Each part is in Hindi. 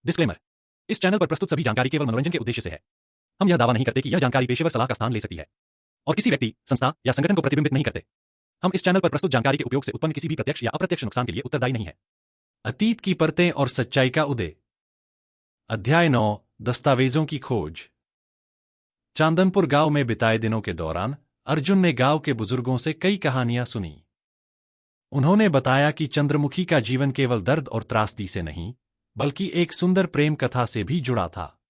डिस्क्लेमर। इस चैनल पर प्रस्तुत सभी जानकारी केवल मनोरंजन के उद्देश्य से है। हम यह दावा नहीं करते कि यह जानकारी पेशेवर सलाह का स्थान ले सकती है और किसी व्यक्ति, संस्था या संगठन को प्रतिबिंबित नहीं करते। हम इस चैनल पर प्रस्तुत जानकारी के उपयोग से उत्पन्न किसी भी प्रत्यक्ष या अप्रत्यक्ष नुकसान के लिए उत्तरदायी नहीं है। अतीत की परतें और सच्चाई का उदय। अध्याय 9, दस्तावेजों की खोज। चांदनपुर गांव में बिताए दिनों के दौरान अर्जुन ने गांव के बुजुर्गों से कई कहानियां सुनी। उन्होंने बताया कि चंद्रमुखी का जीवन केवल दर्द और त्रासदी से नहीं, बल्कि एक सुंदर प्रेम कथा से भी जुड़ा था।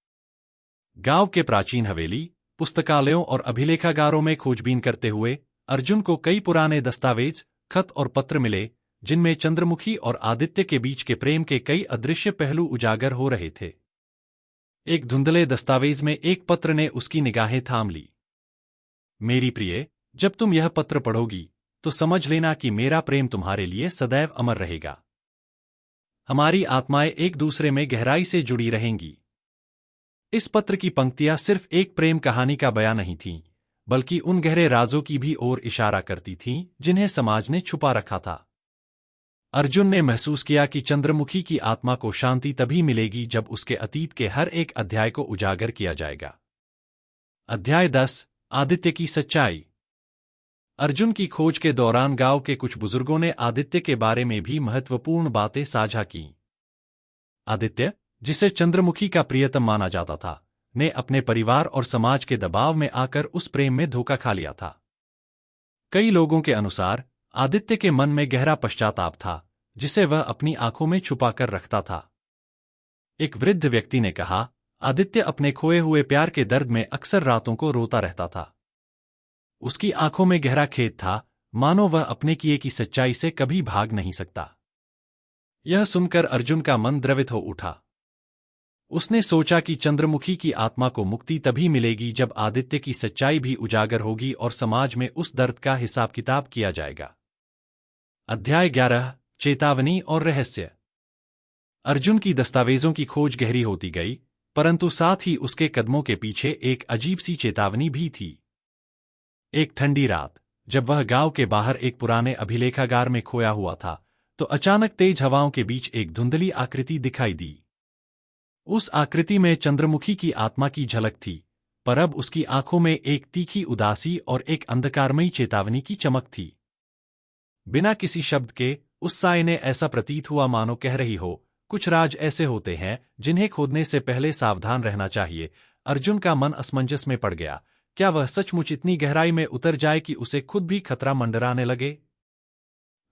गांव के प्राचीन हवेली, पुस्तकालयों और अभिलेखागारों में खोजबीन करते हुए अर्जुन को कई पुराने दस्तावेज, खत और पत्र मिले, जिनमें चंद्रमुखी और आदित्य के बीच के प्रेम के कई अदृश्य पहलू उजागर हो रहे थे। एक धुंधले दस्तावेज में एक पत्र ने उसकी निगाहें थाम ली। मेरी प्रिय, जब तुम यह पत्र पढ़ोगी तो समझ लेना कि मेरा प्रेम तुम्हारे लिए सदैव अमर रहेगा। हमारी आत्माएं एक दूसरे में गहराई से जुड़ी रहेंगी। इस पत्र की पंक्तियां सिर्फ एक प्रेम कहानी का बयान नहीं थीं, बल्कि उन गहरे राजों की भी ओर इशारा करती थीं जिन्हें समाज ने छुपा रखा था। अर्जुन ने महसूस किया कि चंद्रमुखी की आत्मा को शांति तभी मिलेगी जब उसके अतीत के हर एक अध्याय को उजागर किया जाएगा। अध्याय 10, आदित्य की सच्चाई। अर्जुन की खोज के दौरान गांव के कुछ बुजुर्गों ने आदित्य के बारे में भी महत्वपूर्ण बातें साझा कीं। आदित्य, जिसे चंद्रमुखी का प्रियतम माना जाता था, ने अपने परिवार और समाज के दबाव में आकर उस प्रेम में धोखा खा लिया था। कई लोगों के अनुसार आदित्य के मन में गहरा पश्चाताप था, जिसे वह अपनी आंखों में छुपाकर रखता था। एक वृद्ध व्यक्ति ने कहा, आदित्य अपने खोए हुए प्यार के दर्द में अक्सर रातों को रोता रहता था। उसकी आंखों में गहरा खेद था, मानो वह अपने किए की सच्चाई से कभी भाग नहीं सकता। यह सुनकर अर्जुन का मन द्रवित हो उठा। उसने सोचा कि चंद्रमुखी की आत्मा को मुक्ति तभी मिलेगी जब आदित्य की सच्चाई भी उजागर होगी और समाज में उस दर्द का हिसाब किताब किया जाएगा। अध्याय 11, चेतावनी और रहस्य। अर्जुन की दस्तावेजों की खोज गहरी होती गई, परंतु साथ ही उसके कदमों के पीछे एक अजीब सी चेतावनी भी थी। एक ठंडी रात, जब वह गांव के बाहर एक पुराने अभिलेखागार में खोया हुआ था, तो अचानक तेज हवाओं के बीच एक धुंधली आकृति दिखाई दी। उस आकृति में चंद्रमुखी की आत्मा की झलक थी, पर अब उसकी आंखों में एक तीखी उदासी और एक अंधकारमयी चेतावनी की चमक थी। बिना किसी शब्द के उस साए ने ऐसा प्रतीत हुआ मानो कह रही हो, कुछ राज ऐसे होते हैं जिन्हें खोदने से पहले सावधान रहना चाहिए। अर्जुन का मन असमंजस में पड़ गया। क्या वह सचमुच इतनी गहराई में उतर जाए कि उसे खुद भी खतरा मंडराने लगे?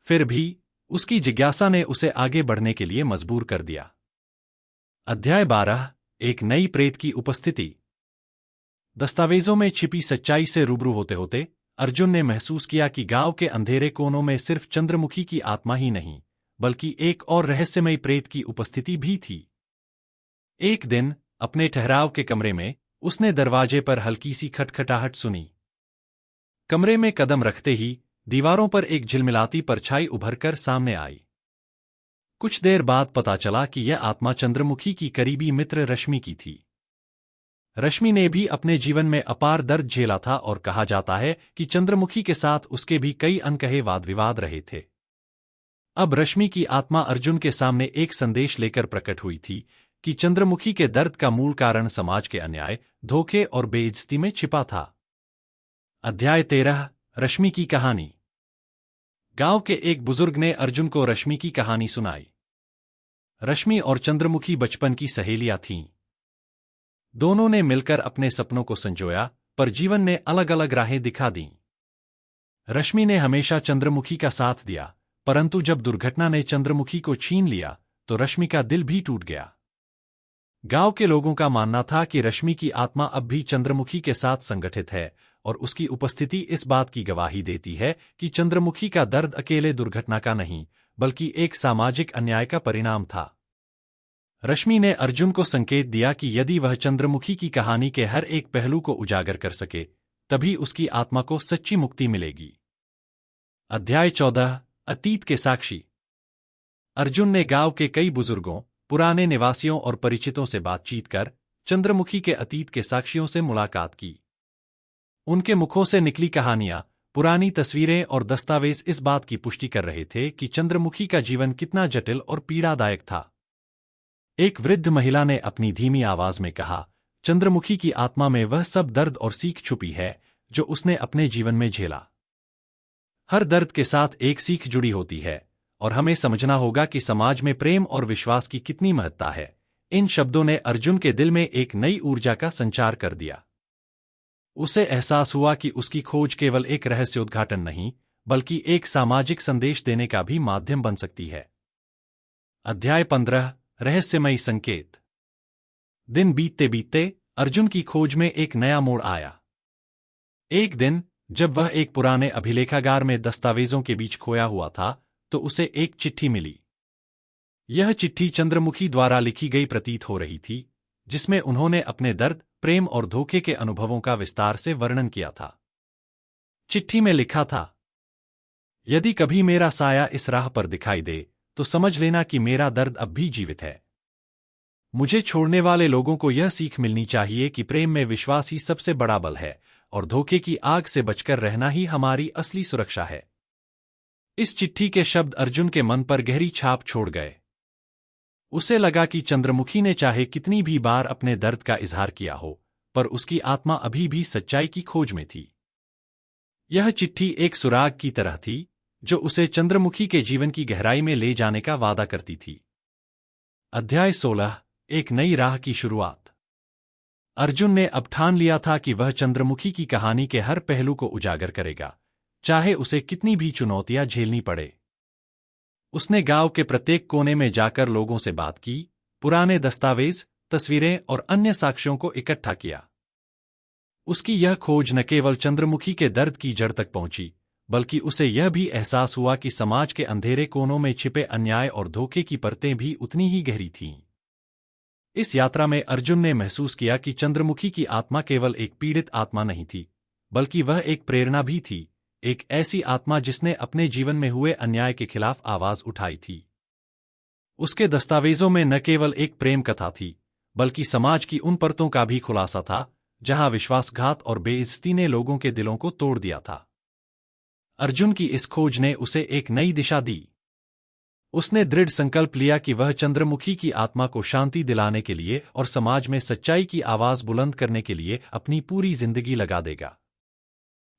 फिर भी उसकी जिज्ञासा ने उसे आगे बढ़ने के लिए मजबूर कर दिया। अध्याय 12, एक नई प्रेत की उपस्थिति। दस्तावेजों में छिपी सच्चाई से रूबरू होते होते अर्जुन ने महसूस किया कि गांव के अंधेरे कोनों में सिर्फ चंद्रमुखी की आत्मा ही नहीं, बल्कि एक और रहस्यमयी प्रेत की उपस्थिति भी थी। एक दिन अपने ठहराव के कमरे में उसने दरवाजे पर हल्की सी खटखटाहट सुनी। कमरे में कदम रखते ही दीवारों पर एक झिलमिलाती परछाई उभरकर सामने आई। कुछ देर बाद पता चला कि यह आत्मा चंद्रमुखी की करीबी मित्र रश्मि की थी। रश्मि ने भी अपने जीवन में अपार दर्द झेला था और कहा जाता है कि चंद्रमुखी के साथ उसके भी कई अनकहे वाद विवाद रहे थे। अब रश्मि की आत्मा अर्जुन के सामने एक संदेश लेकर प्रकट हुई थी कि चंद्रमुखी के दर्द का मूल कारण समाज के अन्याय, धोखे और बेइज्जती में छिपा था। अध्याय 13, रश्मि की कहानी। गांव के एक बुजुर्ग ने अर्जुन को रश्मि की कहानी सुनाई। रश्मि और चंद्रमुखी बचपन की सहेलियां थीं। दोनों ने मिलकर अपने सपनों को संजोया, पर जीवन ने अलग अलग राहें दिखा दीं। रश्मि ने हमेशा चंद्रमुखी का साथ दिया, परंतु जब दुर्घटना ने चंद्रमुखी को छीन लिया तो रश्मि का दिल भी टूट गया। गांव के लोगों का मानना था कि रश्मि की आत्मा अब भी चंद्रमुखी के साथ संगठित है और उसकी उपस्थिति इस बात की गवाही देती है कि चंद्रमुखी का दर्द अकेले दुर्घटना का नहीं, बल्कि एक सामाजिक अन्याय का परिणाम था। रश्मि ने अर्जुन को संकेत दिया कि यदि वह चंद्रमुखी की कहानी के हर एक पहलू को उजागर कर सके, तभी उसकी आत्मा को सच्ची मुक्ति मिलेगी। अध्याय 14, अतीत के साक्षी। अर्जुन ने गांव के कई बुजुर्गों, पुराने निवासियों और परिचितों से बातचीत कर चंद्रमुखी के अतीत के साक्षियों से मुलाकात की। उनके मुखों से निकली कहानियां, पुरानी तस्वीरें और दस्तावेज इस बात की पुष्टि कर रहे थे कि चंद्रमुखी का जीवन कितना जटिल और पीड़ादायक था। एक वृद्ध महिला ने अपनी धीमी आवाज में कहा, चंद्रमुखी की आत्मा में वह सब दर्द और सीख छुपी है जो उसने अपने जीवन में झेला। हर दर्द के साथ एक सीख जुड़ी होती है और हमें समझना होगा कि समाज में प्रेम और विश्वास की कितनी महत्ता है। इन शब्दों ने अर्जुन के दिल में एक नई ऊर्जा का संचार कर दिया। उसे एहसास हुआ कि उसकी खोज केवल एक रहस्योद्घाटन नहीं, बल्कि एक सामाजिक संदेश देने का भी माध्यम बन सकती है। अध्याय 15 रहस्यमयी संकेत। दिन बीतते बीतते अर्जुन की खोज में एक नया मोड़ आया। एक दिन जब वह एक पुराने अभिलेखागार में दस्तावेजों के बीच खोया हुआ था, तो उसे एक चिट्ठी मिली। यह चिट्ठी चंद्रमुखी द्वारा लिखी गई प्रतीत हो रही थी, जिसमें उन्होंने अपने दर्द, प्रेम और धोखे के अनुभवों का विस्तार से वर्णन किया था। चिट्ठी में लिखा था, यदि कभी मेरा साया इस राह पर दिखाई दे, तो समझ लेना कि मेरा दर्द अब भी जीवित है। मुझे छोड़ने वाले लोगों को यह सीख मिलनी चाहिए कि प्रेम में विश्वास ही सबसे बड़ा बल है और धोखे की आग से बचकर रहना ही हमारी असली सुरक्षा है। इस चिट्ठी के शब्द अर्जुन के मन पर गहरी छाप छोड़ गए। उसे लगा कि चंद्रमुखी ने चाहे कितनी भी बार अपने दर्द का इजहार किया हो, पर उसकी आत्मा अभी भी सच्चाई की खोज में थी। यह चिट्ठी एक सुराग की तरह थी, जो उसे चंद्रमुखी के जीवन की गहराई में ले जाने का वादा करती थी। अध्याय 16 एक नई राह की शुरुआत। अर्जुन ने अब ठान लिया था कि वह चंद्रमुखी की कहानी के हर पहलू को उजागर करेगा, चाहे उसे कितनी भी चुनौतियां झेलनी पड़े। उसने गांव के प्रत्येक कोने में जाकर लोगों से बात की, पुराने दस्तावेज, तस्वीरें और अन्य साक्ष्यों को इकट्ठा किया। उसकी यह खोज न केवल चंद्रमुखी के दर्द की जड़ तक पहुंची, बल्कि उसे यह भी एहसास हुआ कि समाज के अंधेरे कोनों में छिपे अन्याय और धोखे की परतें भी उतनी ही गहरी थीं। इस यात्रा में अर्जुन ने महसूस किया कि चंद्रमुखी की आत्मा केवल एक पीड़ित आत्मा नहीं थी, बल्कि वह एक प्रेरणा भी थी, एक ऐसी आत्मा जिसने अपने जीवन में हुए अन्याय के खिलाफ आवाज उठाई थी। उसके दस्तावेजों में न केवल एक प्रेम कथा थी, बल्कि समाज की उन परतों का भी खुलासा था, जहां विश्वासघात और बेइज्जती ने लोगों के दिलों को तोड़ दिया था। अर्जुन की इस खोज ने उसे एक नई दिशा दी। उसने दृढ़ संकल्प लिया कि वह चंद्रमुखी की आत्मा को शांति दिलाने के लिए और समाज में सच्चाई की आवाज बुलंद करने के लिए अपनी पूरी जिंदगी लगा देगा।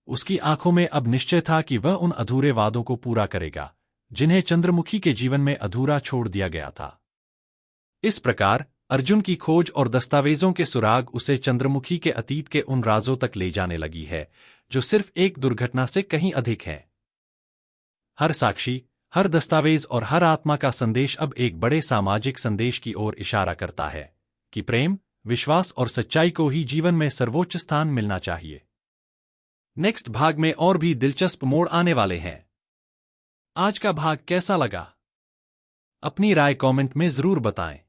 उसकी आंखों में अब निश्चय था कि वह उन अधूरे वादों को पूरा करेगा, जिन्हें चंद्रमुखी के जीवन में अधूरा छोड़ दिया गया था। इस प्रकार अर्जुन की खोज और दस्तावेजों के सुराग उसे चंद्रमुखी के अतीत के उन राजों तक ले जाने लगी है, जो सिर्फ एक दुर्घटना से कहीं अधिक है। हर साक्षी, हर दस्तावेज और हर आत्मा का संदेश अब एक बड़े सामाजिक संदेश की ओर इशारा करता है कि प्रेम, विश्वास और सच्चाई को ही जीवन में सर्वोच्च स्थान मिलना चाहिए। नेक्स्ट भाग में और भी दिलचस्प मोड़ आने वाले हैं। आज का भाग कैसा लगा? अपनी राय कमेंट में जरूर बताएं।